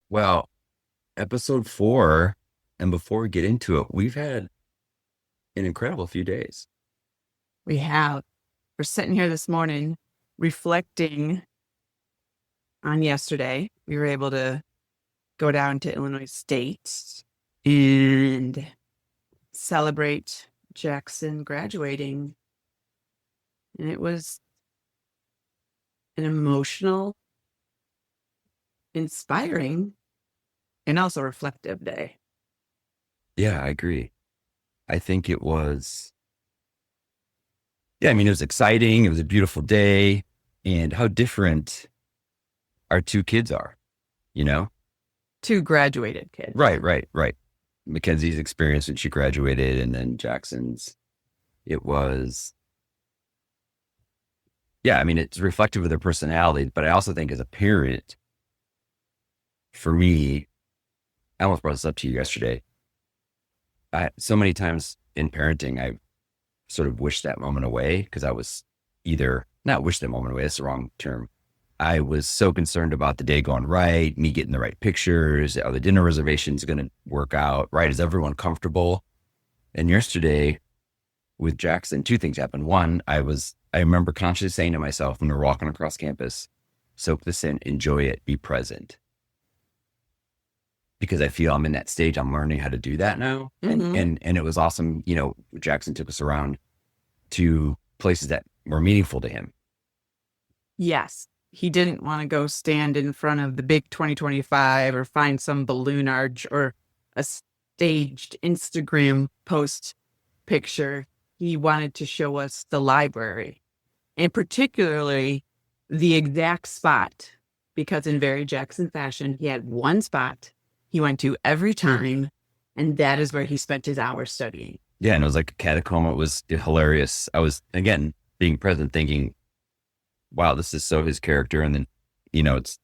Well, episode 4, and before we get into it, we've had an incredible few days. We have. We're sitting here this morning reflecting on yesterday. We were able to go down to Illinois State and celebrate Jackson graduating. And it was an emotional, inspiring, and also reflective day. Yeah, I agree. I think it was, it was exciting. It was a beautiful day, and how different our two kids are, you know? Two graduated kids. Right. Mackenzie's experience when she graduated, and then Jackson's, it was, it's reflective of their personality. But I also think as a parent, for me, I almost brought this up to you yesterday. So many times in parenting, I sort of wished that moment away because I was not wish that moment away, that's the wrong term. I was so concerned about the day going right, me getting the right pictures, are the dinner reservations going to work out, right? Is everyone comfortable? And yesterday with Jackson, two things happened. One, I remember consciously saying to myself when we were walking across campus, soak this in, enjoy it, be present. Because I feel I'm in that stage, I'm learning how to do that now. Mm-hmm. And it was awesome. Jackson took us around to places that were meaningful to him. Yes. He didn't want to go stand in front of the big 2025 or find some balloon arch or a staged Instagram post picture. He wanted to show us the library, and particularly the exact spot, because in very Jackson fashion, he had one spot he went to every time, and that is where he spent his hours studying. Yeah, and it was like a catacomb. It was hilarious. I was, again, being present, thinking, wow, this is so his character. And then, it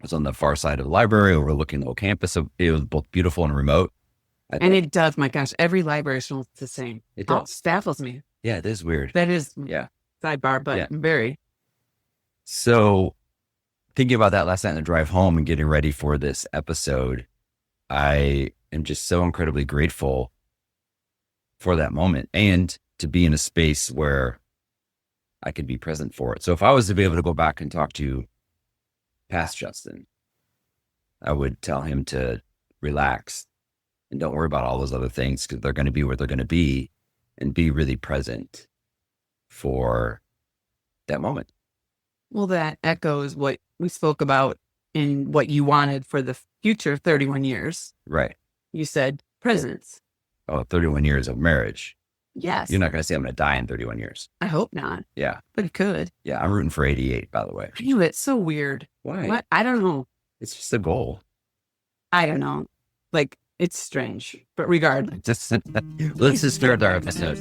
was on the far side of the library, overlooking the whole campus. So it was both beautiful and remote. And it does, my gosh, every library smells the same. It does. It baffles me. Yeah, it is weird. That is, sidebar, but very. So thinking about that last night on the drive home and getting ready for this episode, I am just so incredibly grateful for that moment and to be in a space where I could be present for it. So if I was to be able to go back and talk to past Justin, I would tell him to relax and don't worry about all those other things because they're going to be where they're going to be, and be really present for that moment. Well, that echoes what we spoke about in what you wanted for the future 31 years. Right. You said presence. Oh, 31 years of marriage. Yes. You're not going to say I'm going to die in 31 years. I hope not. Yeah. But it could. Yeah. I'm rooting for 88, by the way. I knew it's so weird. Why? What? I don't know. It's just a goal. I don't know. Like, it's strange, but regardless. Let's just start our episode.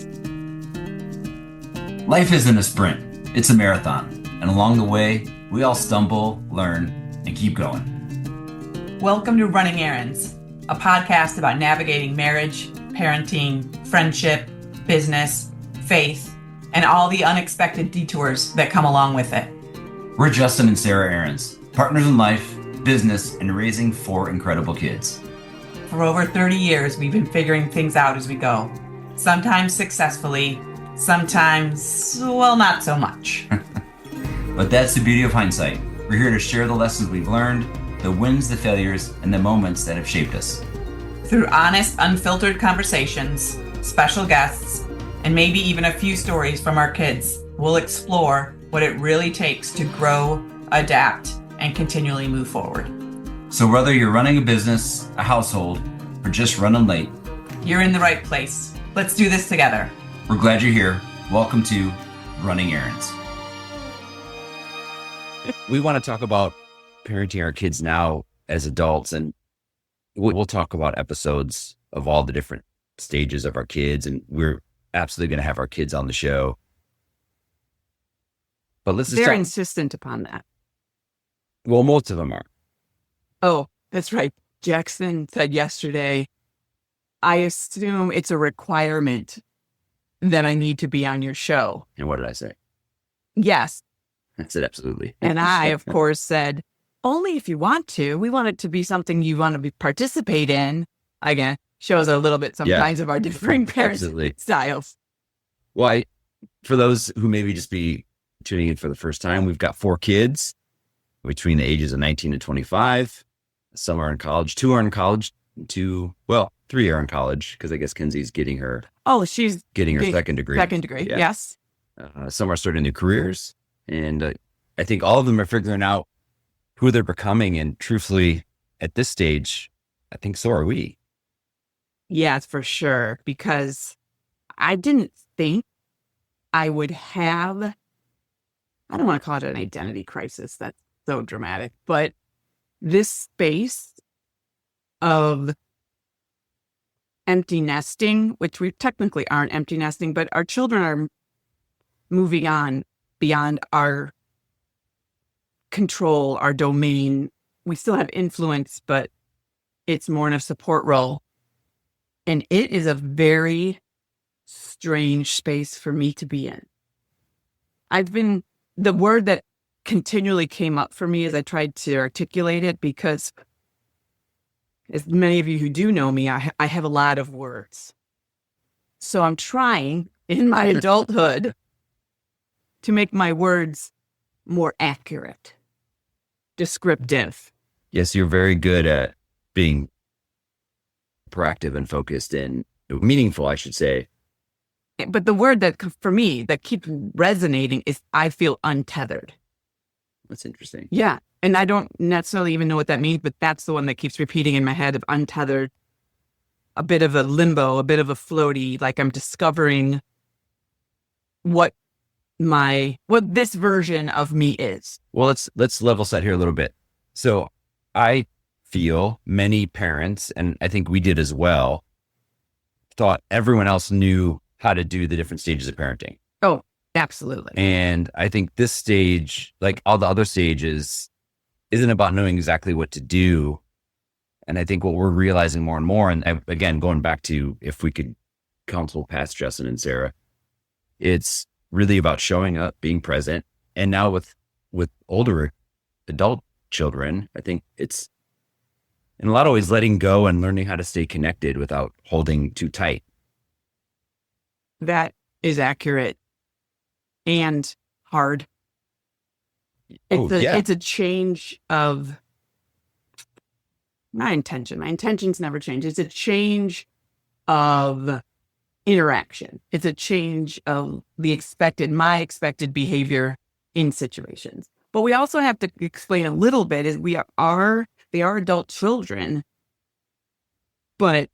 Life isn't a sprint. It's a marathon. And along the way, we all stumble, learn, and keep going. Welcome to Running Errands, a podcast about navigating marriage, parenting, friendship, business, faith, and all the unexpected detours that come along with it. We're Justin and Sarah Ahrens, partners in life, business, and raising 4 incredible kids. For over 30 years, we've been figuring things out as we go. Sometimes successfully, sometimes, well, not so much. But that's the beauty of hindsight. We're here to share the lessons we've learned, the wins, the failures, and the moments that have shaped us. Through honest, unfiltered conversations, special guests, and maybe even a few stories from our kids, we'll explore what it really takes to grow, adapt, and continually move forward. So whether you're running a business, a household, or just running late, you're in the right place. Let's do this together. We're glad you're here. Welcome to Running Errands. We want to talk about parenting our kids now as adults, and we'll talk about episodes of all the different stages of our kids, and we're absolutely going to have our kids on the show. But let's just They're insistent upon that. Well, most of them are. Oh, that's right. Jackson said yesterday, I assume it's a requirement that I need to be on your show. And what did I say? Yes. I said absolutely. And I, of course, said, only if you want to. We want it to be something you want to participate in. Again, shows a little bit sometimes of our differing parenting styles. Well, for those who maybe just be tuning in for the first time, we've got 4 kids between the ages of 19 and 25. Some are in college. 2 are in college. 3 are in college because I guess Kenzie's getting her. Oh, she's getting her second degree. Second degree, yeah. Yes. Some are starting new careers. And I think all of them are figuring out who they're becoming. And truthfully, at this stage, I think so are we. Yes, for sure. Because I didn't think I would have, I don't want to call it an identity crisis. That's so dramatic. But this space of empty nesting, which we technically aren't empty nesting, but our children are moving on beyond our control, our domain. We still have influence, but it's more in a support role. And it is a very strange space for me to be in. The word that continually came up for me as I tried to articulate it, because as many of you who do know me, I have a lot of words. So I'm trying in my adulthood to make my words more accurate, descriptive. Yes, you're very good at being proactive and focused and meaningful, I should say. But the word that, for me, that keeps resonating is I feel untethered. That's interesting. Yeah. And I don't necessarily even know what that means, but that's the one that keeps repeating in my head of untethered, a bit of a limbo, a bit of a floaty, like I'm discovering what this version of me is. Well, let's level set here a little bit. So I feel many parents, and I think we did as well, thought everyone else knew how to do the different stages of parenting. Oh, absolutely. And I think this stage, like all the other stages, isn't about knowing exactly what to do. And I think what we're realizing more and more, and again, going back to if we could counsel past Justin and Sarah, it's really about showing up, being present. And now with older adult children, I think it's in a lot of ways letting go and learning how to stay connected without holding too tight. That is accurate and hard. It's a change of my intention. My intentions never change. It's a change of interaction. It's a change of my expected behavior in situations. But we also have to explain a little bit is they are adult children, but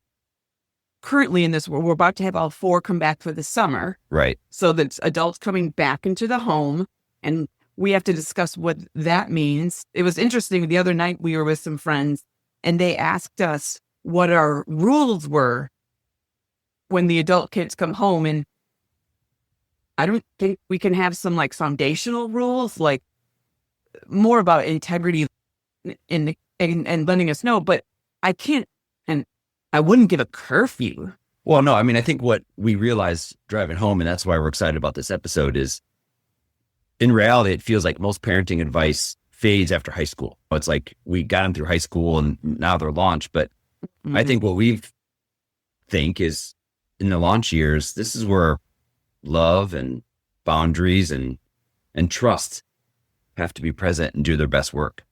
currently in this world, we're about to have all 4 come back for the summer. Right. So that's adults coming back into the home, and we have to discuss what that means. It was interesting. The other night we were with some friends and they asked us what our rules were when the adult kids come home. And I don't think we can have some like foundational rules, like more about integrity and letting us know, but I can't, and I wouldn't give a curfew. Well, no, I mean, I think what we realized driving home, and that's why we're excited about this episode, is in reality, it feels like most parenting advice fades after high school. It's like we got them through high school and now they're launched. But I think what we think is in the launch years, this is where love and boundaries and trust have to be present and do their best work.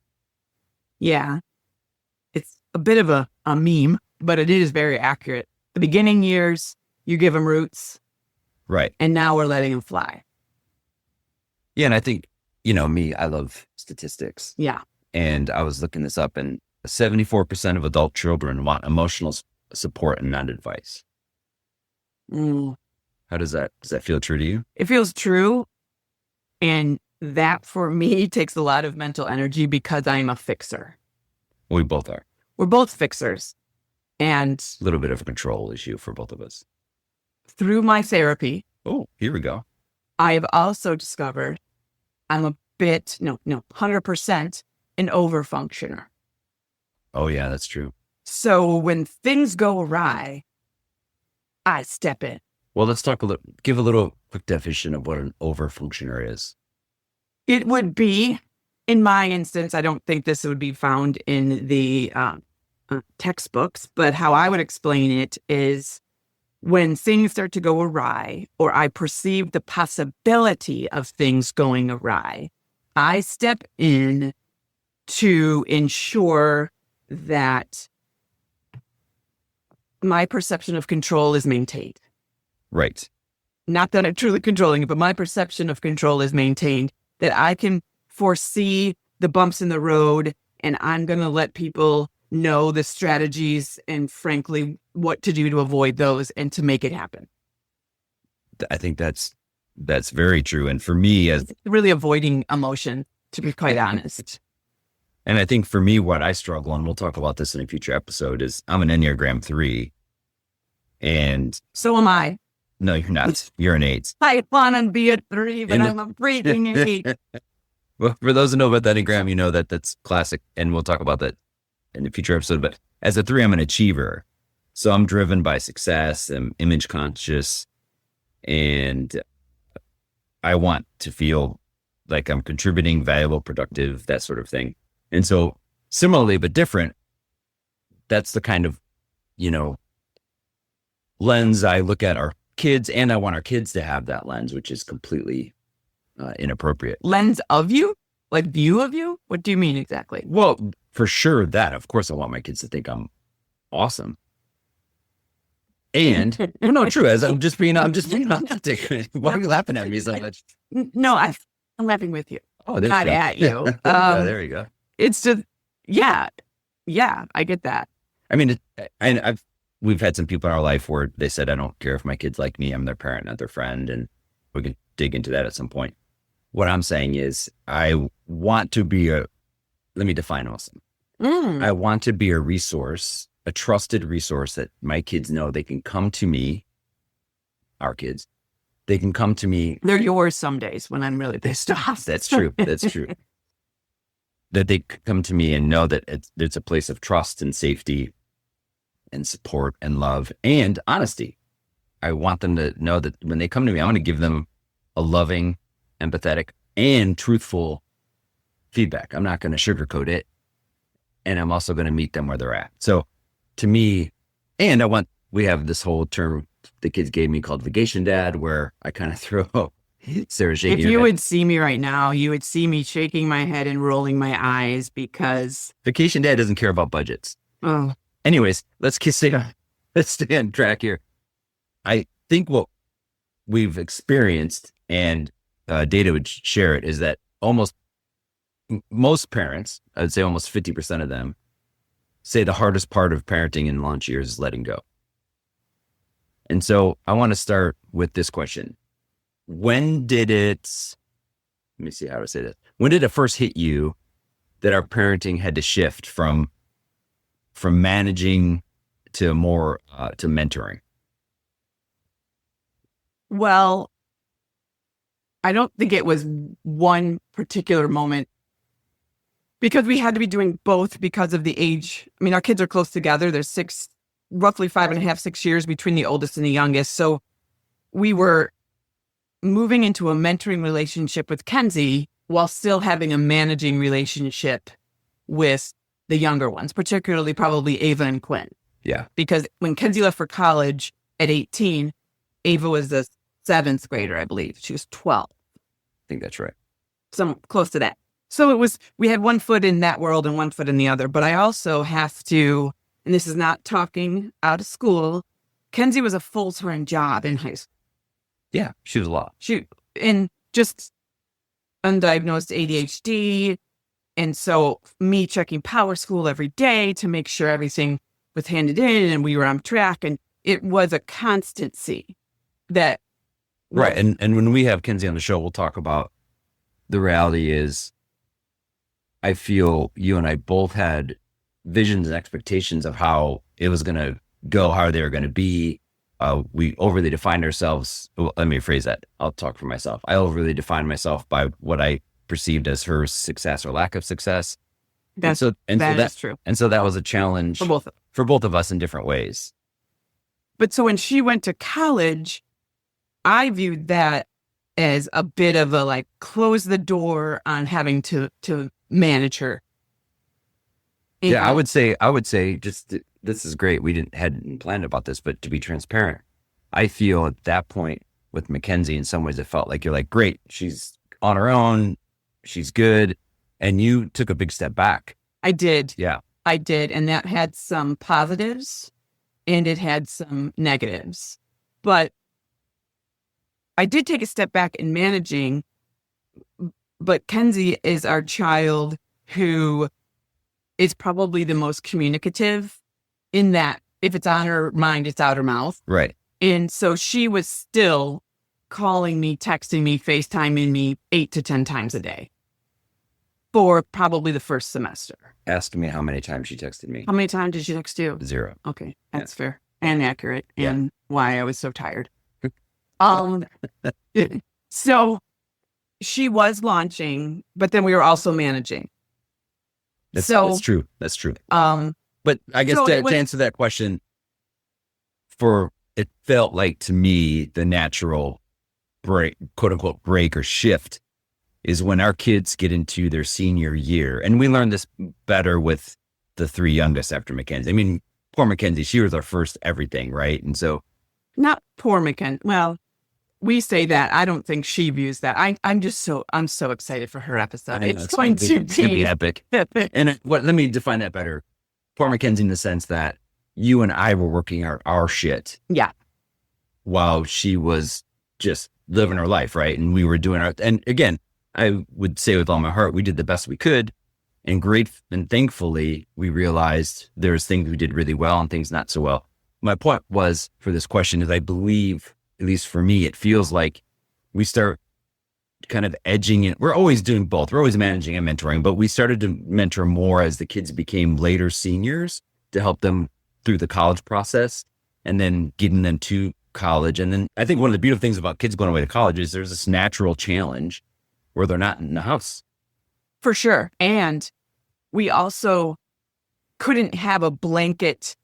Yeah. It's a bit of a meme, but it is very accurate. The beginning years, you give them roots. Right. And now we're letting them fly. Yeah. And I think, me, I love statistics. Yeah. And I was looking this up, and 74% of adult children want emotional support and not advice. How does that feel true to you? It feels true. And that for me takes a lot of mental energy because I'm a fixer. We both are. We're both fixers. And a little bit of a control issue for both of us. Through my therapy. Oh, here we go. I have also discovered I'm a bit, 100% an overfunctioner. Oh yeah, that's true. So when things go awry, I step in. Well, let's give a little quick definition of what an overfunctioner is. It would be in my instance, I don't think this would be found in the textbooks, but how I would explain it is when things start to go awry, or I perceive the possibility of things going awry, I step in to ensure that my perception of control is maintained. Right. Not that I'm truly controlling it, but my perception of control is maintained, that I can foresee the bumps in the road, and I'm going to let people know the strategies and, frankly, what to do to avoid those and to make it happen. I think that's very true. And for me, as really avoiding emotion, to be quite honest. And I think for me, what I struggle, and we'll talk about this in a future episode, is I'm an Enneagram 3. And so am I. No, you're not. You're an 8. I want to be a 3, but I'm a freaking 8. Well, for those who know about the Enneagram, you know that that's classic. And we'll talk about that in a future episode. But as a 3, I'm an achiever. So I'm driven by success. I'm image conscious. And I want to feel like I'm contributing, valuable, productive, that sort of thing. And so similarly, but different, that's the kind of, lens I look at our kids, and I want our kids to have that lens, which is completely inappropriate. Lens of you? Like view of you? What do you mean exactly? Well, for sure that. Of course, I want my kids to think I'm awesome. And no, true. As I'm just being authentic. Why are you laughing at me so much? No, I'm laughing with you. Oh, not at you. There you go. It's just, yeah, I get that. I mean, we've had some people in our life where they said, I don't care if my kids like me, I'm their parent, not their friend. And we can dig into that at some point. What I'm saying is I want to be let me define awesome. I want to be a resource, a trusted resource that my kids know they can come to me, our kids, they can come to me. They're yours some days when I'm really pissed off. That's true. That's true. That they come to me and know that it's a place of trust and safety and support and love and honesty. I want them to know that when they come to me, I want to give them a loving, empathetic, and truthful feedback. I'm not going to sugarcoat it. And I'm also going to meet them where they're at. So to me, and we have this whole term the kids gave me called vacation dad, where I kind of throw Sarah shaking. If you would see me right now, you would see me shaking my head and rolling my eyes because vacation dad doesn't care about budgets. Oh, anyways, let's stay on track here. I think what we've experienced, and data would share it, is that most parents, I would say almost 50% of them, say the hardest part of parenting in launch years is letting go. And so I want to start with this question. When did it, let me see how to say this. When did it first hit you that our parenting had to shift from managing to more, to mentoring? Well, I don't think it was one particular moment, because we had to be doing both because of the age. I mean, our kids are close together. There's roughly 5.5, 6 years between the oldest and the youngest. So we were moving into a mentoring relationship with Kenzie while still having a managing relationship with the younger ones, particularly probably Ava and Quinn. Yeah. Because when Kenzie left for college at 18, Ava was the 7th grader, I believe. She was 12. I think that's right. Some close to that. So we had one foot in that world and one foot in the other. But I also have to, and this is not talking out of school, Kenzie was a full-time job in high school. Yeah, she was a lot. And just undiagnosed ADHD. And so me checking Power School every day to make sure everything was handed in and we were on track. And it was a constancy that. Right. And when we have Kenzie on the show, we'll talk about the reality is I feel you and I both had visions and expectations of how it was going to go, how they were going to be. We overly defined ourselves. Well, let me rephrase that. I'll talk for myself. I overly defined myself by what I perceived as her success or lack of success. That's true. And so that was a challenge for both of us in different ways. But so when she went to college, I viewed that as a bit of a close the door on having to manage her. Yeah, I would say just this is great. We hadn't planned about this, but to be transparent, I feel at that point with Mackenzie, in some ways, it felt like you're like, great, she's on her own, she's good, and you took a big step back. I did. Yeah, I did, and that had some positives and it had some negatives. But I did take a step back in managing, but Kenzie is our child who is probably the most communicative, in that if it's on her mind, it's out her mouth. right. And so she was still calling me, texting me, FaceTiming me 8 to 10 times a day for probably the first semester. Ask me how many times she texted me. How many times did she text you? 0. Okay, that's fair and accurate, Yeah. and why I was so tired. So she was launching, but then we were also managing. That's true. That's true. But I guess So to it was- answer that question, it felt like to me the natural break, quote unquote, break or shift is when our kids get into their senior year. And we learned this better with the 3 youngest after Mackenzie. I mean, poor Mackenzie, she was our first everything, right? And so Not poor Mackenzie. Well, we say that. I don't think she views that. I'm so excited for her episode. I know, It's going to be epic. And let me define that better. Poor Mackenzie in the sense that you and I were working our shit Yeah. while she was just living her life, right? And we were doing and again, I would say with all my heart, we did the best we could. And thankfully, we realized there's things we did really well and things not so well. My point was for this question is I believe, at least for me, it feels like we start kind of edging it. We're always doing both. We're always managing and mentoring, but we started to mentor more as the kids became later seniors to help them through the college process and then getting them to college. And then I think one of the beautiful things about kids going away to college is there's this natural challenge where they're not in the house. For sure. And we also couldn't have a blanket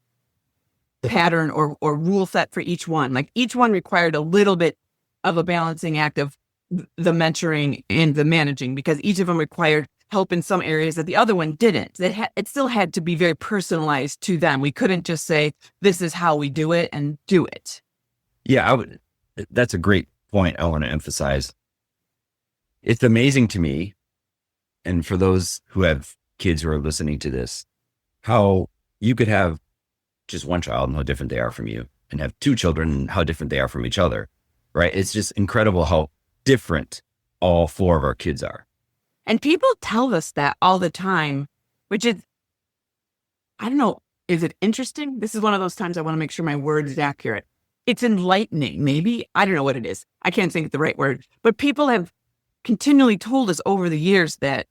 pattern or rule set for each one. Like each one required a little bit of a balancing act of the mentoring and the managing, because each of them required help in some areas that the other one didn't. It still had to be very personalized to them. We couldn't just say, this is how we do it and do it. Yeah, that's a great point I want to emphasize. It's amazing to me, and for those who have kids who are listening to this, how you could have just one child and how different they are from you, and have 2 children and how different they are from each other, right? It's just incredible how different all 4 of our kids are. And people tell us that all the time, which is, I don't know, is it interesting? This is one of those times I want to make sure my word is accurate. It's enlightening, maybe. I don't know what it is. I can't think of the right word. But people have continually told us over the years that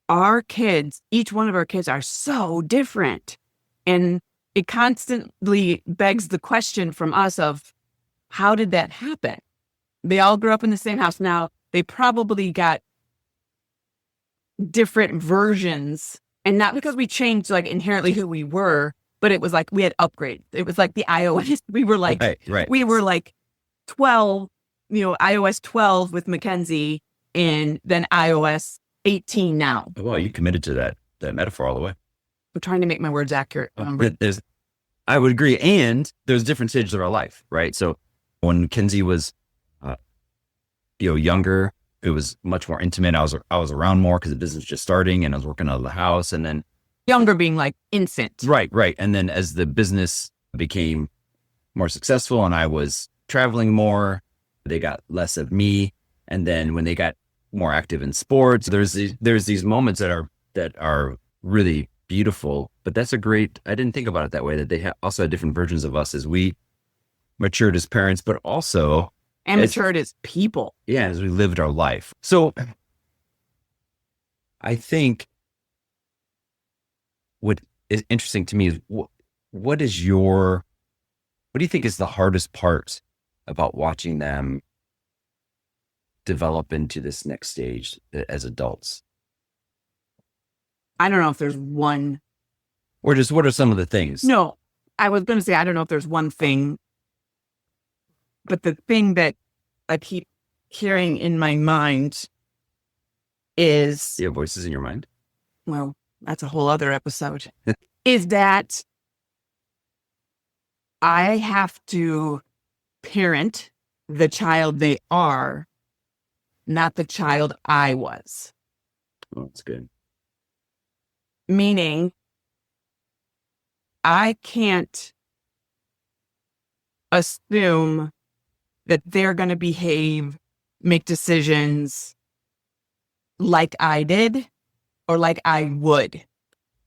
our kids, each one of our kids, are so different. And it constantly begs the question from us of, how did that happen? They all grew up in the same house. Now, they probably got different versions, and not because we changed like inherently who we were, but it was like we had upgrades. It was like the iOS. We were like, right. We were like 12, iOS 12 with Mackenzie, and then iOS 18 now. Well, you committed to that metaphor all the way. I'm trying to make my words accurate. I would agree. And there's different stages of our life, right? So when Kenzie was, younger, it was much more intimate. I was around more because the business was just starting and I was working out of the house. And then younger being like infant. Right. And then as the business became more successful and I was traveling more, they got less of me. And then when they got more active in sports, there's these moments that are really beautiful. But that's I didn't think about it that way, that they also had different versions of us as we matured as parents, but also and matured as people. Yeah, as we lived our life. So I think what is interesting to me is what do you think is the hardest part about watching them develop into this next stage as adults? I don't know if there's one. Or just what are some of the things? No, I was going to say, I don't know if there's one thing, but the thing that I keep hearing in my mind is, You have voices in your mind? well, that's a whole other episode, is that I have to parent the child they are, not the child I was. Oh, that's good. Meaning, I can't assume that they're going to behave, make decisions like I did or like I would.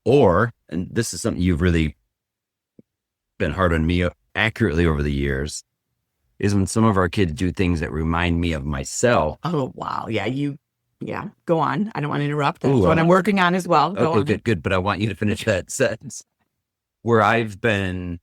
Or, and this is something you've really been hard on me accurately over the years, is when some of our kids do things that remind me of myself. Oh, wow. Yeah. Go on. I don't want to interrupt. That's Ooh, what I'm working on as well. Go Okay, on. good. But I want you to finish that sentence. Where I've been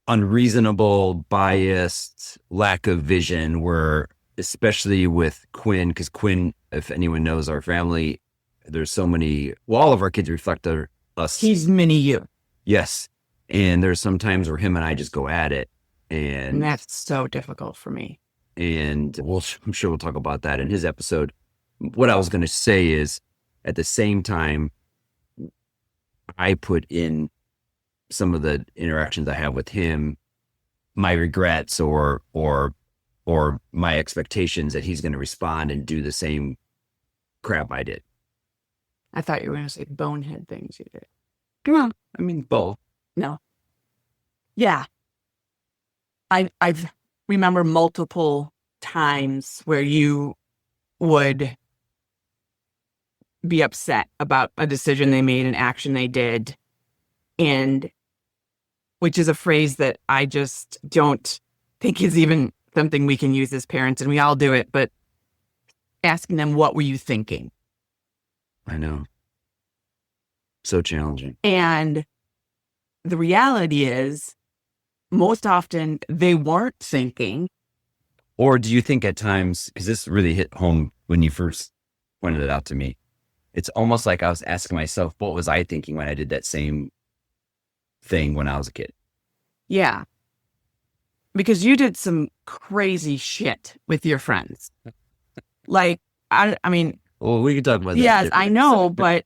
unreasonable, biased, lack of vision, where especially with Quinn, because Quinn, if anyone knows our family, there's so many, well, all of our kids reflect us. He's mini you. Yes. And there's some times where him and I just go at it. And that's so difficult for me. And I'm sure we'll talk about that in his episode. What I was going to say is, at the same time, I put in some of the interactions I have with him, my regrets or my expectations that he's going to respond and do the same crap I did. I thought you were going to say bonehead things you did. Well, I mean, both. No. Yeah. I remember multiple times where you would be upset about a decision they made, an action they did, and which is a phrase that I just don't think is even something we can use as parents, and we all do it, but asking them, what were you thinking? I know. So challenging. And the reality is, most often they weren't thinking. Or do you think at times, because this really hit home when you first pointed it out to me, it's almost like I was asking myself, what was I thinking when I did that same thing when I was a kid? Yeah. Because you did some crazy shit with your friends. Like, I mean. Well, we could talk about that. Yes, I know, but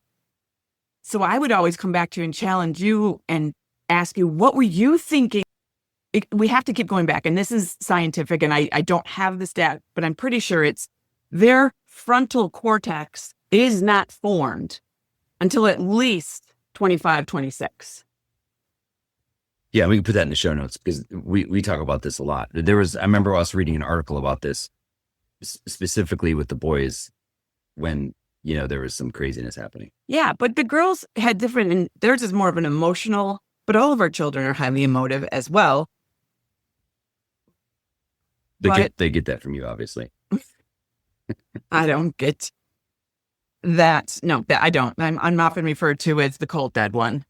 so I would always come back to you and challenge you and ask you, what were you thinking? We have to keep going back. And this is scientific, and I don't have the stat, but I'm pretty sure it's their frontal cortex is not formed until at least 25, 26. Yeah, we can put that in the show notes because we talk about this a lot. I remember us reading an article about this specifically with the boys when, there was some craziness happening. Yeah, but the girls had different, and theirs is more of an emotional, but all of our children are highly emotive as well. They get that from you, obviously. I don't get that. No, I don't. I'm often referred to as the cold dead one.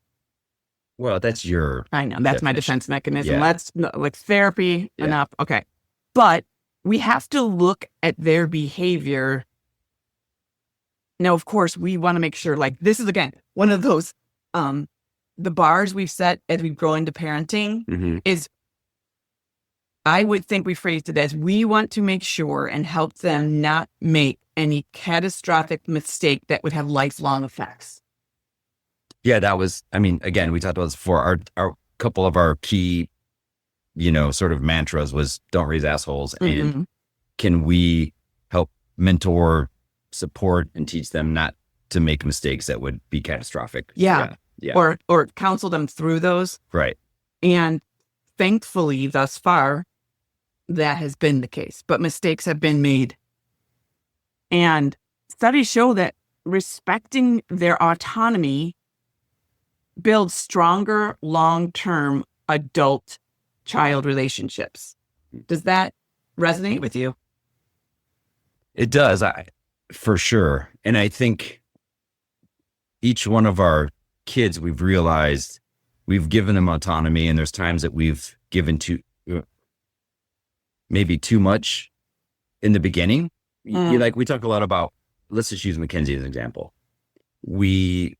Well, that's your. I know. That's my defense mechanism. Yeah. Let's like therapy enough. Okay. But we have to look at their behavior. Now, of course, we want to make sure, like, this is, again, one of those, the bars we've set as we grow into parenting is, I would think we phrased it as, we want to make sure and help them not make any catastrophic mistake that would have lifelong effects. Yeah, that was, again, we talked about this before. Our couple of our key, sort of mantras was don't raise assholes. And can we help mentor, support, and teach them not to make mistakes that would be catastrophic? Yeah. Or counsel them through those. Right. And thankfully, thus far, that has been the case. But mistakes have been made. And studies show that respecting their autonomy builds stronger long-term adult-child relationships. Does that resonate with you? It does, for sure. And I think each one of our kids, we've realized we've given them autonomy, and there's times that we've given maybe too much in the beginning. Like we talk a lot about, let's just use Mackenzie as an example. We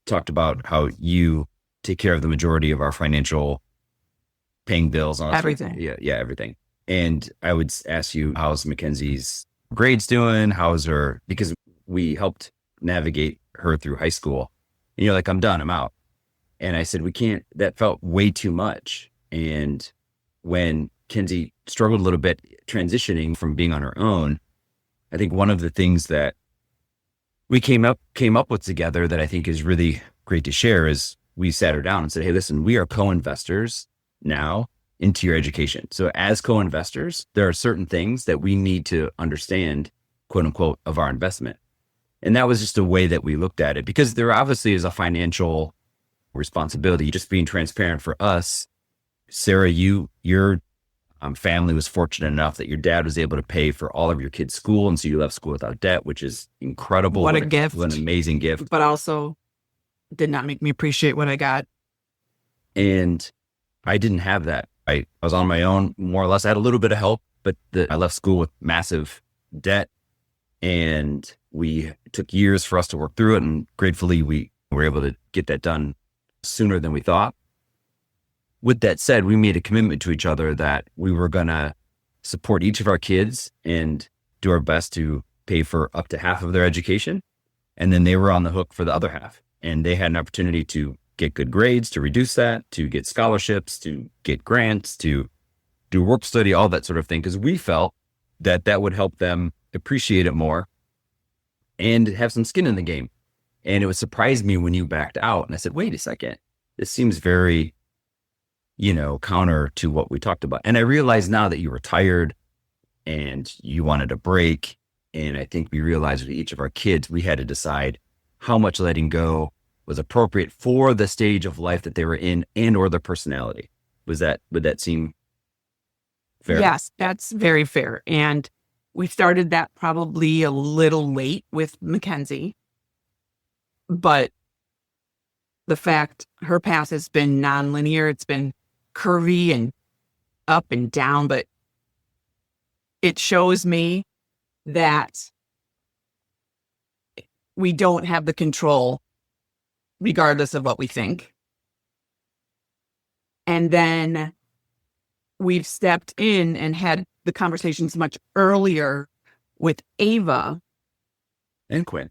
talked about how you take care of the majority of our financial paying bills on everything. Yeah, everything. And I would ask you, how's Mackenzie's grades doing? How's her? Because we helped navigate her through high school. And you're like, I'm done, I'm out. And I said, we can't, that felt way too much. And when Kenzie struggled a little bit transitioning from being on her own, I think one of the things that we came up with together that I think is really great to share is we sat her down and said, hey, listen, we are co-investors now into your education. So as co-investors, there are certain things that we need to understand, quote unquote, of our investment. And that was just a way that we looked at it, because there obviously is a financial responsibility. Just being transparent for us, Sarah, your family was fortunate enough that your dad was able to pay for all of your kids' school. And so you left school without debt, which is incredible. What a gift. What an amazing gift. But also did not make me appreciate what I got. And I didn't have that. I was on my own, more or less. I had a little bit of help, but I left school with massive debt, and we took years for us to work through it. And gratefully, we were able to get that done sooner than we thought. With that said, we made a commitment to each other that we were going to support each of our kids and do our best to pay for up to half of their education. And then they were on the hook for the other half. And they had an opportunity to get good grades, to reduce that, to get scholarships, to get grants, to do work study, all that sort of thing. Because we felt that that would help them appreciate it more and have some skin in the game. And it would surprise me when you backed out. And I said, wait a second, this seems very, counter to what we talked about. And I realized now that you were tired and you wanted a break. And I think we realized with each of our kids, we had to decide how much letting go was appropriate for the stage of life that they were in and or their personality. Would that seem fair? Yes, that's very fair. And we started that probably a little late with Mackenzie. But the fact her path has been nonlinear, it's been curvy and up and down, but it shows me that we don't have the control regardless of what we think. And then we've stepped in and had the conversations much earlier with Ava And Quinn.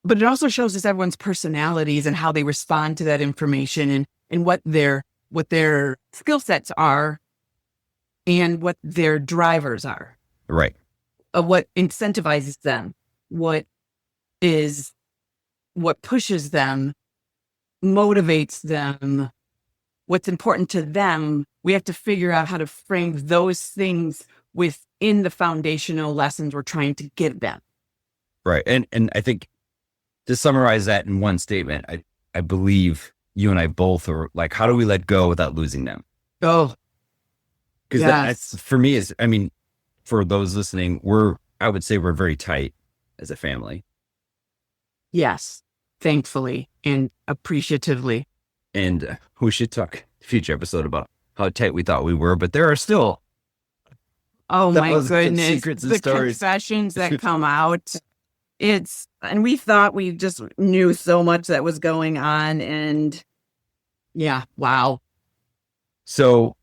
But it also shows us everyone's personalities and how they respond to that information and what their skill sets are and what their drivers are. Right. Of what incentivizes them, what pushes them, motivates them, what's important to them. We have to figure out how to frame those things within the foundational lessons we're trying to give them. Right. And I think to summarize that in one statement, I believe you and I both are like, how do we let go without losing them? Oh, because that's for me for those listening, I would say we're very tight as a family. Yes, thankfully and appreciatively. And we should talk future episode about how tight we thought we were, but there are still. Oh my goodness, secrets and the stories. confessions that come out. And we thought we just knew so much that was going on, and yeah, wow. So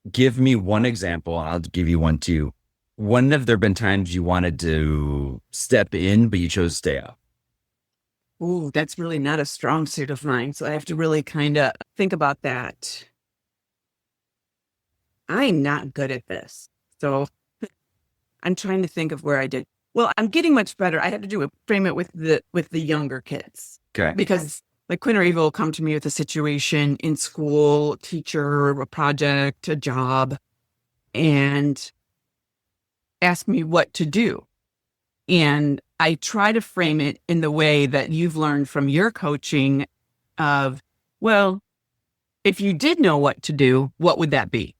give me one example, and I'll give you one too. When have there been times you wanted to step in, but you chose to stay out? Ooh, that's really not a strong suit of mine. So I have to really kind of think about that. I'm not good at this. So I'm trying to think of where I did. Well, I'm getting much better. I had to frame it with the younger kids. Okay. Because like Quinn or Eva will come to me with a situation in school, teacher, a project, a job, and ask me what to do. And I try to frame it in the way that you've learned from your coaching of, well, if you did know what to do, what would that be?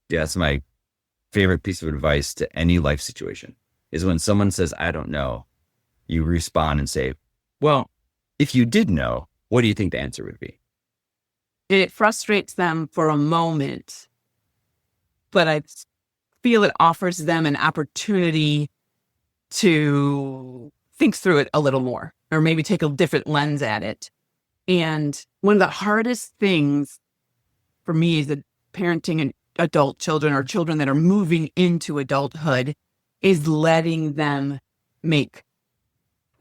Yeah, that's my favorite piece of advice to any life situation is when someone says, I don't know, you respond and say, well, if you did know, what do you think the answer would be? It frustrates them for a moment, but I feel it offers them an opportunity to think through it a little more, or maybe take a different lens at it. And one of the hardest things for me is that parenting adult children or children that are moving into adulthood is letting them make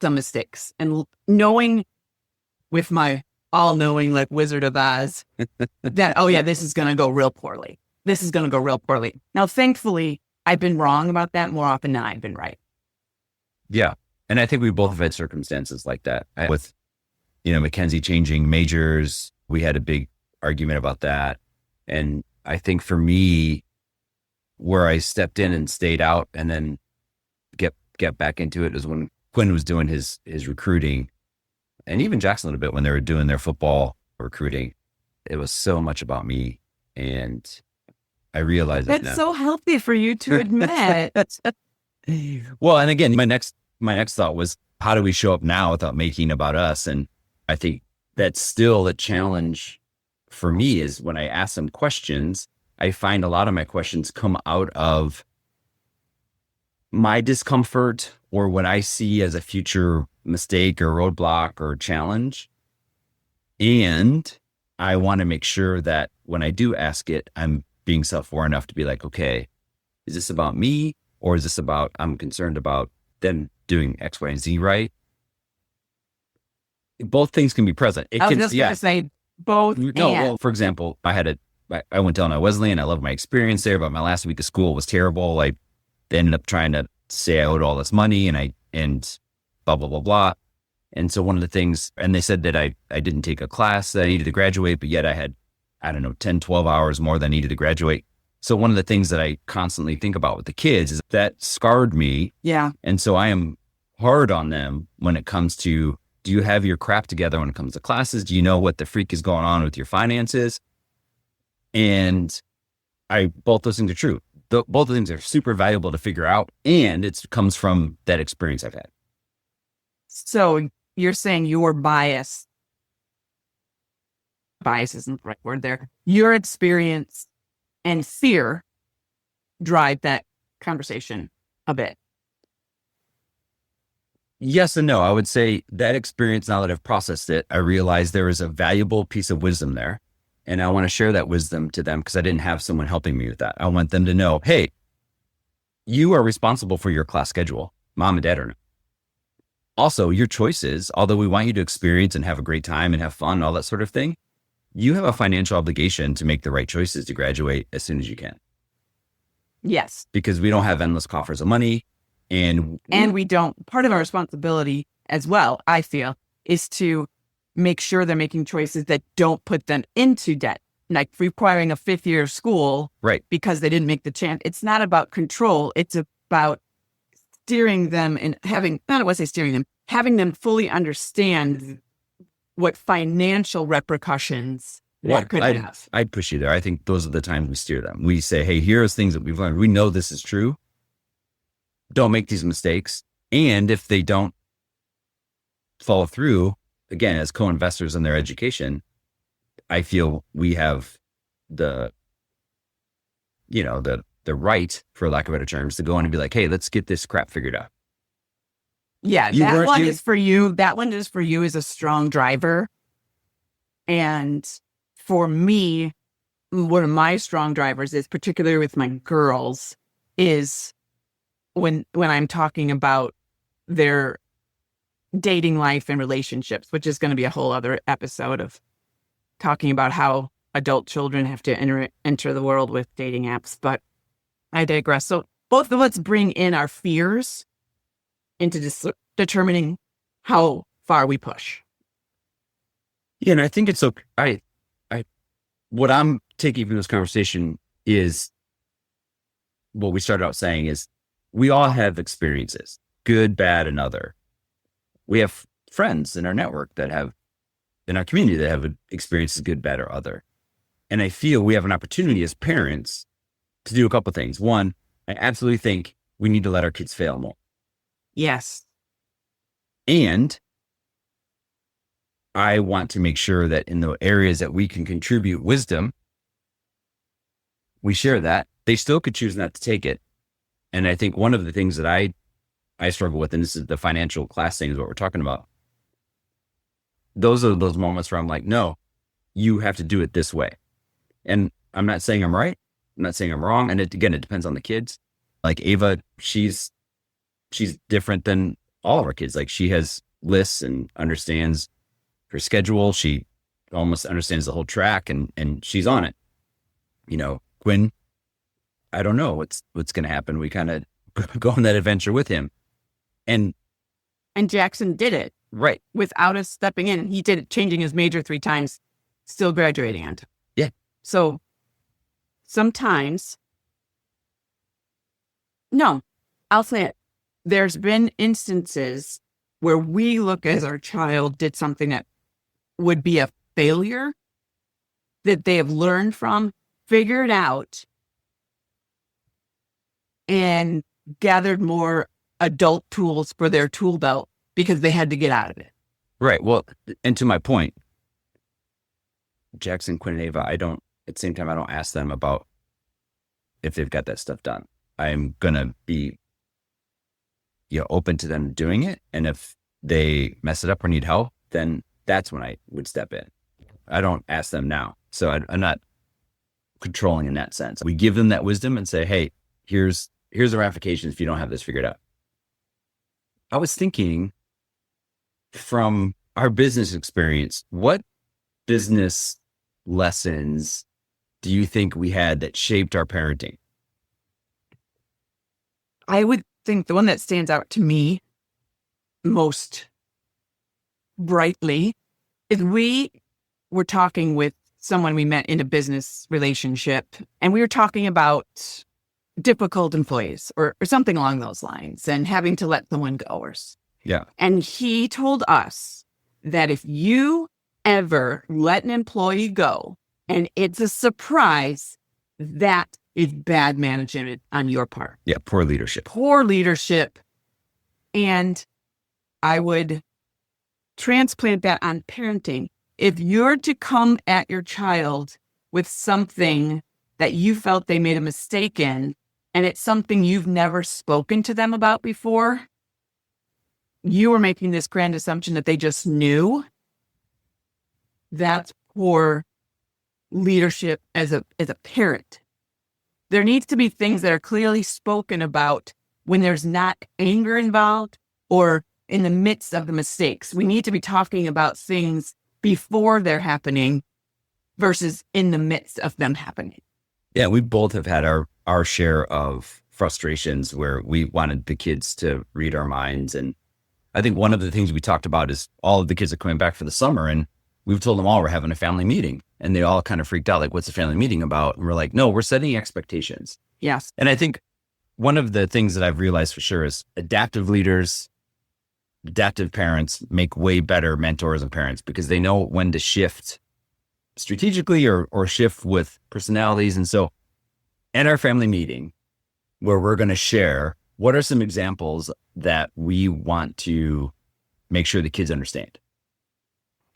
some mistakes and knowing with my all-knowing like Wizard of Oz that, oh yeah, this is going to go real poorly. This is going to go real poorly. Now, thankfully, I've been wrong about that more often than I've been right. Yeah. And I think we both have had circumstances like that with, Mackenzie changing majors. We had a big argument about that. And I think for me, where I stepped in and stayed out and then get back into it is when Quinn was doing his recruiting, and even Jackson a little bit when they were doing their football recruiting. It was so much about me. And I realized that's so healthy for you to admit. Well, and again, my next thought was, how do we show up now without making about us? And I think that's still a challenge for me, is when I ask them questions, I find a lot of my questions come out of my discomfort or what I see as a future mistake or roadblock or challenge. And I want to make sure that when I do ask it, I'm being self-aware enough to be like, okay, is this about me? Or is this about, I'm concerned about them doing X, Y, and Z right? Both things can be present. I was just going to say both. No, well, for example, I went to Illinois Wesleyan. I loved my experience there, but my last week of school was terrible. I ended up trying to say I owed all this money and blah, blah, blah, blah. And so one of the things, and they said that I didn't take a class that I needed to graduate, but yet I had, 10, 12 hours more than I needed to graduate. So one of the things that I constantly think about with the kids is that scarred me. Yeah. And so I am hard on them when it comes to, do you have your crap together when it comes to classes? Do you know what the freak is going on with your finances? And both those things are true. Both of those things are super valuable to figure out. And it comes from that experience I've had. So you're saying your bias isn't the right word there. Your experience and fear drive that conversation a bit. Yes and no. I would say that experience, now that I've processed it, I realize there is a valuable piece of wisdom there. And I want to share that wisdom to them because I didn't have someone helping me with that. I want them to know, hey, you are responsible for your class schedule. Mom and dad are not. Also, your choices, although we want you to experience and have a great time and have fun and all that sort of thing, you have a financial obligation to make the right choices to graduate as soon as you can. Yes. Because we don't have endless coffers of money. And we don't, part of our responsibility as well, I feel, is to make sure they're making choices that don't put them into debt, like requiring a 5th year of school, right? Because they didn't make the chance. It's not about control. It's about steering them and having them fully understand what financial repercussions that could have. I'd push you there. I think those are the times we steer them. We say, hey, here's things that we've learned. We know this is true. Don't make these mistakes. And if they don't follow through, again, as co-investors in their education, I feel we have the right, for lack of better terms, to go in and be like, hey, let's get this crap figured out. Yeah, that one is for you. That one is for you as a strong driver. And for me, one of my strong drivers is, particularly with my girls, is when I'm talking about their dating life and relationships, which is going to be a whole other episode of talking about how adult children have to enter the world with dating apps. But I digress. So both of us bring in our fears into determining how far we push. Yeah, and I think it's okay. What I'm taking from this conversation is what we started out saying is we all have experiences, good, bad, and other. We have friends in our network in our community that have experiences, good, bad, or other. And I feel we have an opportunity as parents to do a couple of things. One, I absolutely think we need to let our kids fail more. Yes. And I want to make sure that in the areas that we can contribute wisdom, we share that. They still could choose not to take it. And I think one of the things that I struggle with, and this is the financial class thing is what we're talking about. Those are those moments where I'm like, no, you have to do it this way. And I'm not saying I'm right. I'm not saying I'm wrong. And it depends on the kids. Like Ava, she's she's different than all of our kids. Like she has lists and understands her schedule. She almost understands the whole track and she's on it. Quinn, I don't know what's going to happen. We kind of go on that adventure with him. And Jackson did it. Right. Without us stepping in. He did it, changing his major 3 times, still graduating on time. Yeah. So sometimes, no, I'll say it. There's been instances where we look as our child did something that would be a failure that they have learned from, figured out, and gathered more adult tools for their tool belt because they had to get out of it. Right. Well, and to my point, Jackson, Quinn, and Ava, at the same time, I don't ask them about if they've got that stuff done. I'm going to be, open to them doing it. And if they mess it up or need help, then that's when I would step in. I don't ask them now. So I'm not controlling in that sense. We give them that wisdom and say, hey, here's the ramifications if you don't have this figured out. I was thinking from our business experience, what business lessons do you think we had that shaped our parenting? I would think the one that stands out to me most brightly is we were talking with someone we met in a business relationship, and we were talking about difficult employees or something along those lines and having to let someone go. Yeah. And he told us that if you ever let an employee go and it's a surprise, that is bad management on your part. Yeah. Poor leadership. Poor leadership. And I would transplant that on parenting. If you're to come at your child with something that you felt they made a mistake in, and it's something you've never spoken to them about before, you were making this grand assumption that they just knew. That's poor leadership as a parent. There needs to be things that are clearly spoken about when there's not anger involved or in the midst of the mistakes. We need to be talking about things before they're happening versus in the midst of them happening. Yeah, we both have had our share of frustrations where we wanted the kids to read our minds. And I think one of the things we talked about is all of the kids are coming back for the summer, and we've told them all we're having a family meeting, and they all kind of freaked out. Like, what's the family meeting about? And we're like, no, we're setting expectations. Yes. And I think one of the things that I've realized for sure is adaptive leaders, adaptive parents make way better mentors and parents because they know when to shift strategically or shift with personalities. And so at our family meeting, where we're going to share what are some examples that we want to make sure the kids understand.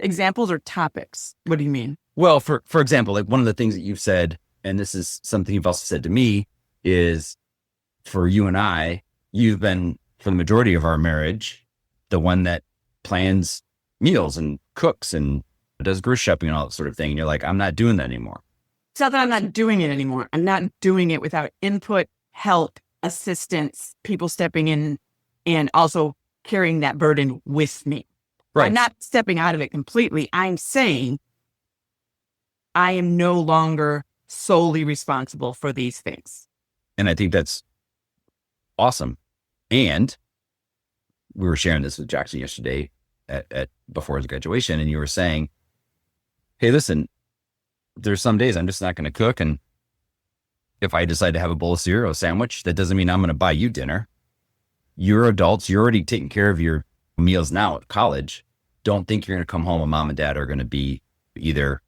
Examples or topics? What do you mean? Well, for example, like one of the things that you've said, and this is something you've also said to me, is for you and I, you've been, for the majority of our marriage, the one that plans meals and cooks and does grocery shopping and all that sort of thing. And you're like, I'm not doing that anymore. It's not that I'm not doing it anymore. I'm not doing it without input, help, assistance, people stepping in and also carrying that burden with me. Right. I'm not stepping out of it completely. I'm saying I am no longer solely responsible for these things. And I think that's awesome. And we were sharing this with Jackson yesterday at before his graduation, and you were saying, hey, listen, there's some days I'm just not going to cook. And if I decide to have a bowl of cereal or a sandwich, that doesn't mean I'm going to buy you dinner. You're adults. You're already taking care of your meals now at college. Don't think you're going to come home and mom and dad are going to be either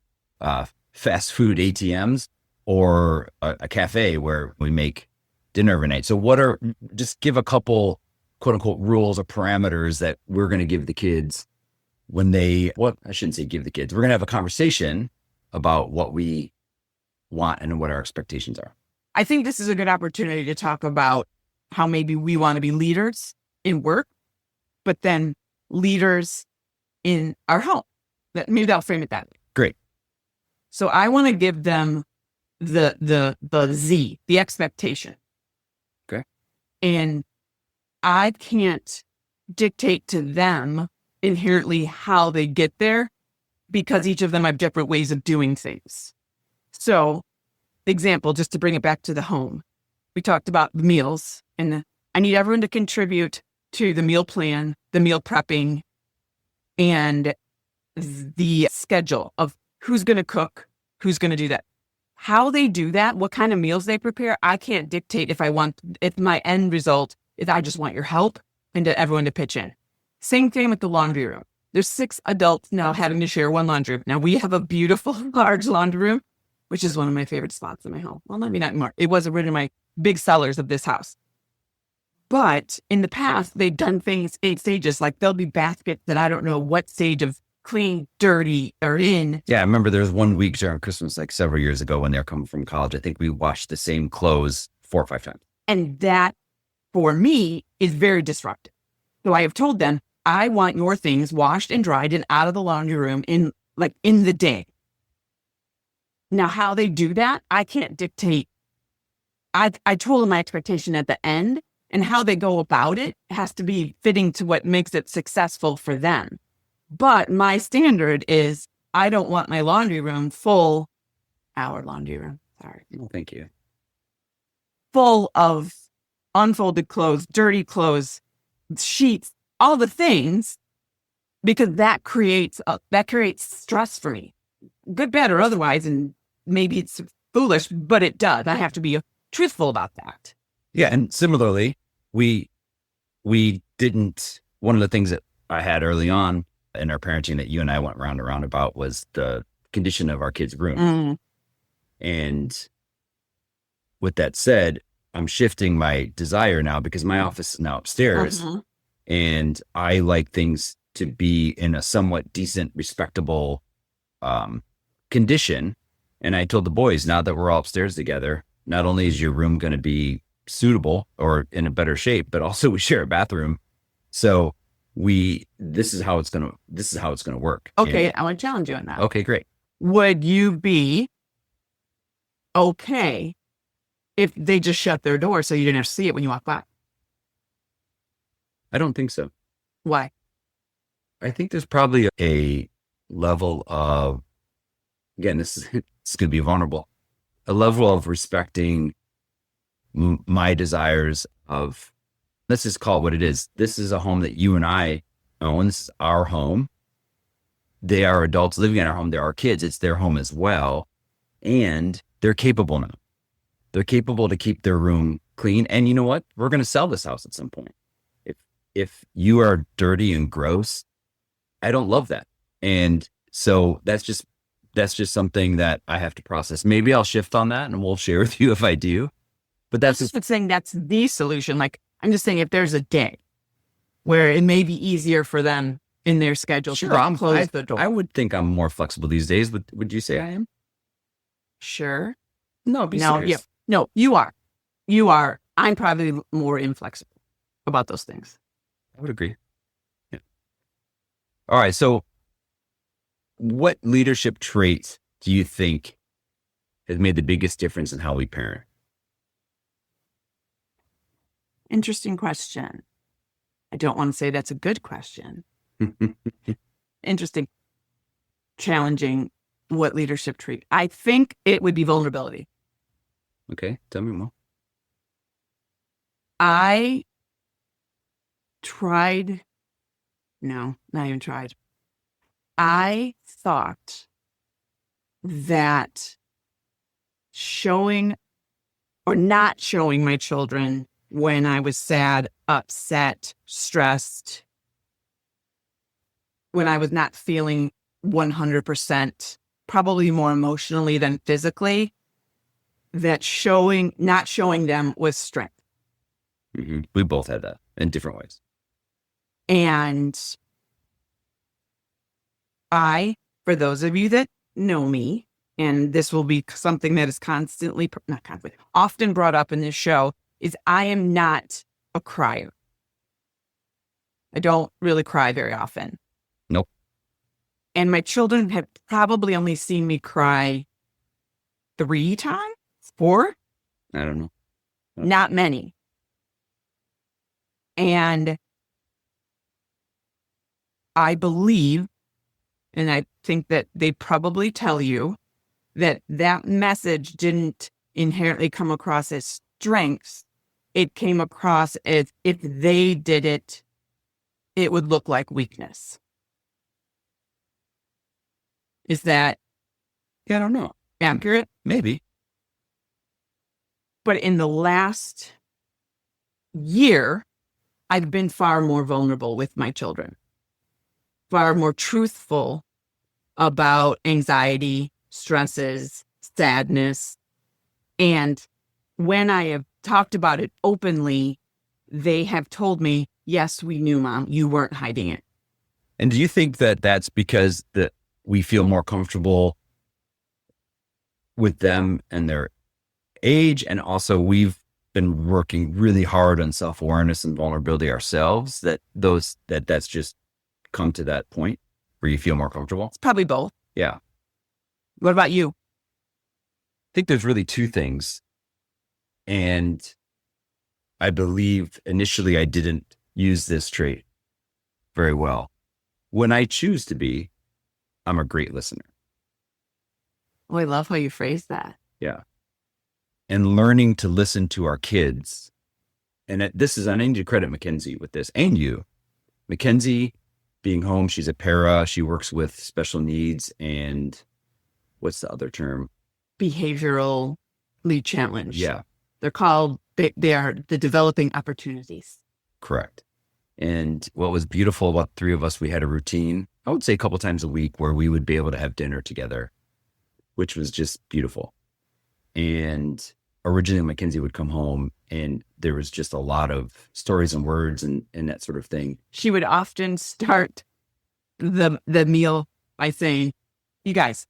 fast food ATMs or a cafe where we make dinner every night. So just give a couple quote unquote rules or parameters that we're going to give the kids when I shouldn't say give the kids. We're going to have a conversation about what we want and what our expectations are. I think this is a good opportunity to talk about how maybe we want to be leaders in work, but then leaders in our home. Maybe I'll frame it that way. Great. So I want to give them the Z, the expectation. Okay. And I can't dictate to them inherently how they get there because each of them have different ways of doing things. So, example, just to bring it back to the home, we talked about the meals, and I need everyone to contribute to the meal plan, the meal prepping, and the schedule of who's going to cook, who's going to do that. How they do that, what kind of meals they prepare, I can't dictate if my end result is I just want your help and to everyone to pitch in. Same thing with the laundry room. There's 6 adults now having to share one laundry room. Now we have a beautiful large laundry room, which is one of my favorite spots in my home. Well, maybe not anymore. It was originally my big sellers of this house. But in the past, they've done things 8 stages. Like there'll be baskets that I don't know what stage of clean, dirty are in. Yeah, I remember there was one week during Christmas, like several years ago when they were coming from college. I think we washed the same clothes 4 or 5 times. And that, for me, is very disruptive. So I have told them, I want your things washed and dried and out of the laundry room in the day. Now, how they do that, I can't dictate. I told them my expectation at the end, and how they go about it has to be fitting to what makes it successful for them. But my standard is I don't want my laundry room full, our laundry room, sorry. Well, thank you. Full of unfolded clothes, dirty clothes, sheets, all the things, because that creates stress for me, good, bad, or otherwise. And maybe it's foolish, but it does. I have to be truthful about that. Yeah, and similarly, we didn't. One of the things that I had early on in our parenting that you and I went round and round about was the condition of our kids' room. And with that said, I'm shifting my desire now because my office is now upstairs, and I like things to be in a somewhat decent, respectable condition. And I told the boys, now that we're all upstairs together, not only is your room going to be suitable or in a better shape, but also we share a bathroom. So this is how it's going to work. Okay. I want to challenge you on that. Okay, great. Would you be okay if they just shut their door so you didn't have to see it when you walk by? I don't think so. Why? I think there's probably a level of, again, this is going to be vulnerable, a level of respecting my desires of, let's just call it what it is. This is a home that you and I own. This is our home. They are adults living in our home. They're our kids. It's their home as well. And they're capable now. They're capable to keep their room clean. And you know what? We're going to sell this house at some point. If you are dirty and gross, I don't love that. And so that's just something that I have to process. Maybe I'll shift on that and we'll share with you if I do. But that's just saying that's the solution. Like, I'm just saying if there's a day where it may be easier for them in their schedule to close the door. I would think I'm more flexible these days. Would you say I am? Sure. No, serious. No, you are. You are. I'm probably more inflexible about those things. I would agree. Yeah. All right. So what leadership traits do you think has made the biggest difference in how we parent? Interesting question. I don't want to say that's a good question. Interesting. Challenging. What leadership trait? I think it would be vulnerability. Okay. Tell me more. I tried. No, not even tried. I thought that showing or not showing my children when I was sad, upset, stressed, when I was not feeling 100%, probably more emotionally than physically, that not showing them was strength. Mm-hmm. We both had that in different ways. And for those of you that know me, and this will be something that is often brought up in this show, is I am not a crier. I don't really cry very often. Nope. And my children have probably only seen me cry 3 times, 4. I don't know. Not many. And I believe, and I think that they probably tell you that that message didn't inherently come across as strength. It came across as if they did it, it would look like weakness. Is that Yeah, I don't know. accurate? Maybe. But in the last year, I've been far more vulnerable with my children, far more truthful about anxiety, stresses, sadness. And when I have talked about it openly, they have told me, yes, we knew, Mom, you weren't hiding it. And do you think that that's because that we feel more comfortable with them and their age, and also we've been working really hard on self-awareness and vulnerability ourselves, that's just come to that point where you feel more comfortable? It's probably both. Yeah. What about you? I think there's really two things. And I believe initially I didn't use this trait very well. When I choose to be, I'm a great listener. Oh, I love how you phrase that. Yeah. And learning to listen to our kids. And I need to credit Mackenzie with this, and you. Mackenzie being home, she's a para, she works with special needs and what's the other term? Behaviorally challenged. Yeah, They're called, they are the developing opportunities. correct. And what was beautiful about the three of us, we had a routine, I would say a couple times a week, where we would be able to have dinner together, which was just beautiful. And originally Mackenzie would come home and there was just a lot of stories and words and that sort of thing. She would often start the meal by saying, you guys,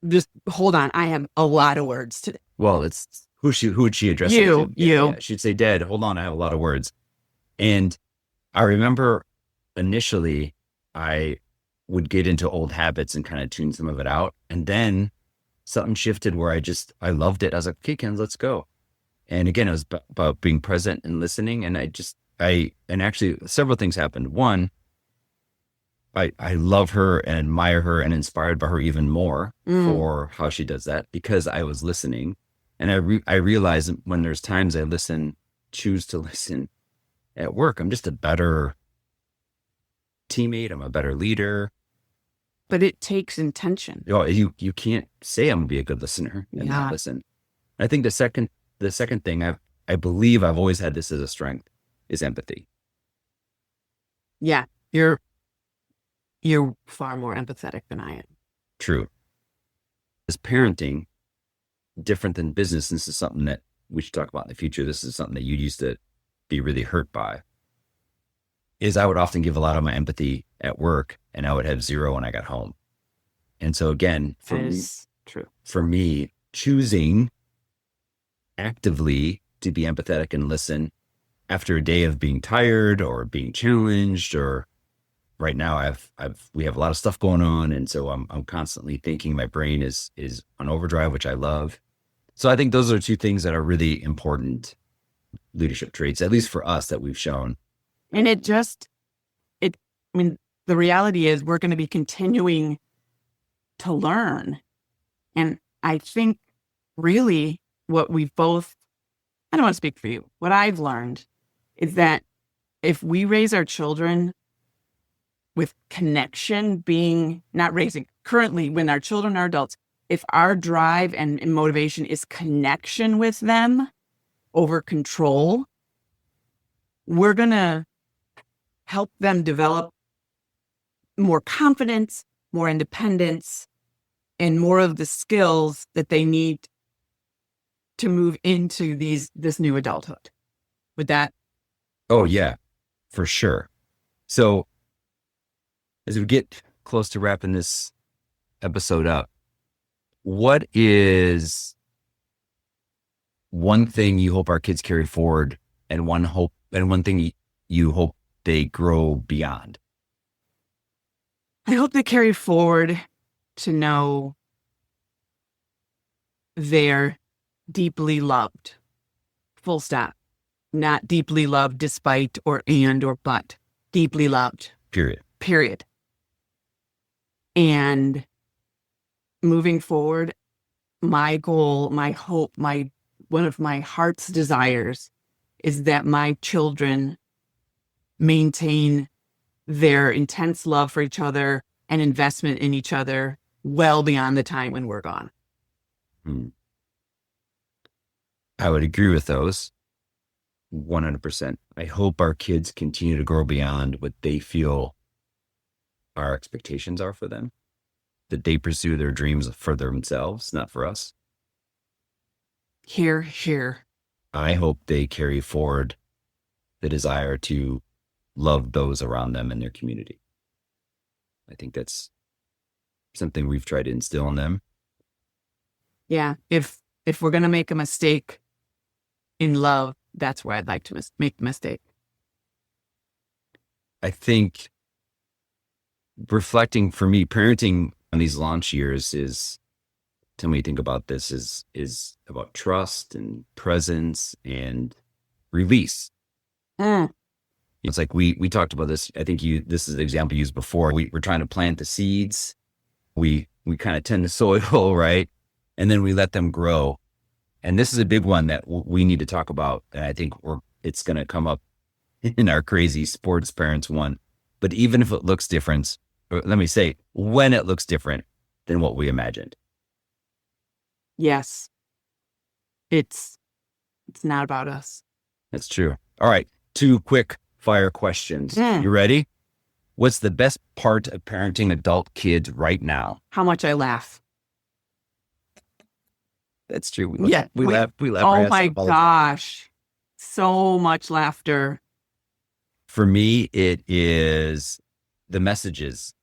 just hold on. I have a lot of words today. Well, it's who would she address? You. it to? Yeah, she'd say, Dad, hold on, I have a lot of words. And I remember initially I would get into old habits and kind of tune some of it out. And then something shifted where I loved it. I was like, okay, Ken, let's go. And again, it was about being present and listening. And and actually several things happened. One, I love her and admire her and inspired by her even more for how she does that, because I was listening. And I realized when there's times I choose to listen at work, I'm just a better teammate. I'm a better leader. But it takes intention. You can't say I'm gonna be a good listener and not listen. I think the second thing I believe I've always had this as a strength is empathy. Yeah, you're far more empathetic than I am. True. As parenting, different than business, this is something that we should talk about in the future. This is something that you used to be really hurt by. Is I would often give a lot of my empathy at work and I would have zero when I got home. And so again, for me, choosing actively to be empathetic and listen after a day of being tired or being challenged, or right now we have a lot of stuff going on. And so I'm constantly thinking, my brain is on overdrive, which I love. So I think those are two things that are really important leadership traits, at least for us, that we've shown. And the reality is we're going to be continuing to learn. And I think really what we've both, I don't want to speak for you, what I've learned is that if we raise our children with connection, currently when our children are adults, if our drive and motivation is connection with them over control, we're going to help them develop more confidence, more independence, and more of the skills that they need to move into this new adulthood. With that? Oh yeah, for sure. So as we get close to wrapping this episode up, what is one thing you hope our kids carry forward, and one thing you hope they grow beyond? I hope they carry forward to know they're deeply loved. Full stop. not deeply loved despite or but. Deeply loved. Period. And moving forward, my goal, my hope, one of my heart's desires is that my children maintain their intense love for each other and investment in each other well beyond the time when we're gone. I would agree with those 100%. I hope our kids continue to grow beyond what they feel our expectations are for them, that they pursue their dreams for themselves, not for us. Here. I hope they carry forward the desire to love those around them in their community. I think that's something we've tried to instill in them. Yeah. If we're going to make a mistake in love, that's where I'd like to make the mistake. I think reflecting for me, parenting on these launch years is, tell me, think about this, is about trust and presence and release. It's like we talked about this. I think this is an example used before. We're trying to plant the seeds. We kind of tend the soil, right? And then we let them grow. And this is a big one that we need to talk about. And I think it's going to come up in our crazy sports parents one. But even if it looks different, or let me say, when it looks different than what we imagined. Yes. It's not about us. That's true. All right. 2 quick fire questions. You ready? What's the best part of parenting adult kids right now? How much I laugh. That's true. We laugh. Oh my gosh. So much laughter. For me, it is the messages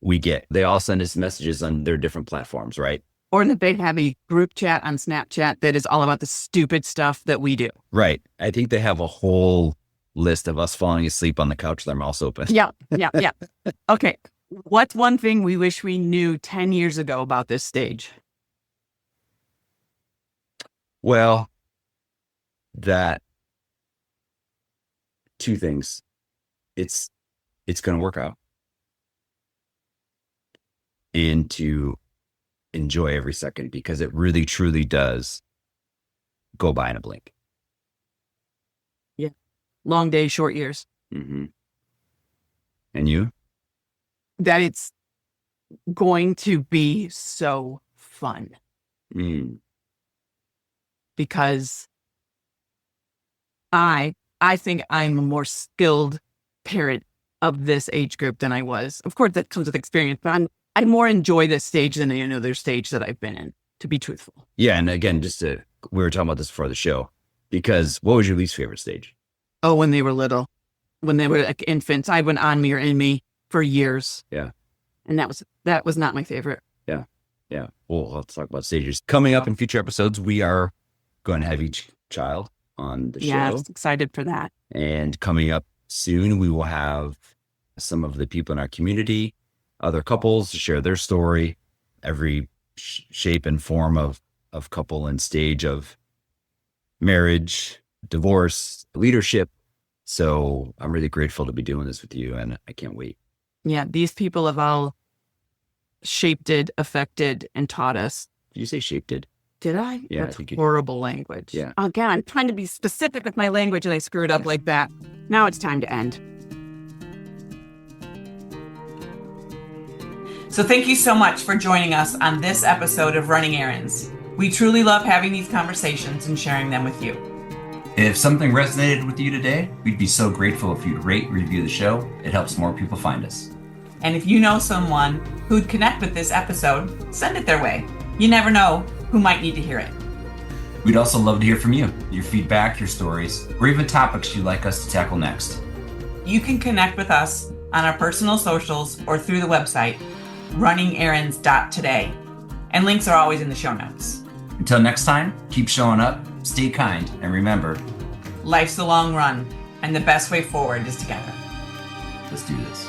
we get. They all send us messages on their different platforms, right? Or that they have a group chat on Snapchat that is all about the stupid stuff that we do. Right. I think they have a whole list of us falling asleep on the couch with our mouths open. Yeah. Okay. What's one thing we wish we knew 10 years ago about this stage? Well, that 2 things. It's going to work out. And to enjoy every second, because it really, truly does go by in a blink. Yeah. Long days, short years. Mm-hmm. And you? That it's going to be so fun. Because I think I'm a more skilled parent of this age group than I was. Of course, that comes with experience, but I more enjoy this stage than any other stage that I've been in, to be truthful. Yeah, and again, we were talking about this before the show, because what was your least favorite stage? Oh, when they were little. When they were like infants, I went on me or in me for years. Yeah. And that was not my favorite. Yeah. Well, let's talk about stages. Coming up in future episodes, we are going to have each child on the show. Yeah, I'm excited for that. And coming up soon, we will have some of the people in our community, other couples, to share their story, every shape and form of couple and stage of marriage, divorce, leadership. So I'm really grateful to be doing this with you, and I can't wait. Yeah, these people have all shaped it, affected, and taught us. Did you say shaped it? Did I? Yeah, That's horrible language. Yeah. Again, I'm trying to be specific with my language and I screwed up like that. Now it's time to end. So thank you so much for joining us on this episode of Running Errands. We truly love having these conversations and sharing them with you. If something resonated with you today, we'd be so grateful if you'd rate and review the show. It helps more people find us. And if you know someone who'd connect with this episode, send it their way. You never know who might need to hear it. We'd also love to hear from you, your feedback, your stories, or even topics you'd like us to tackle next. You can connect with us on our personal socials or through the website, runningerrands.today. And links are always in the show notes. Until next time, keep showing up, stay kind, and remember, life's a long run, and the best way forward is together. Let's do this.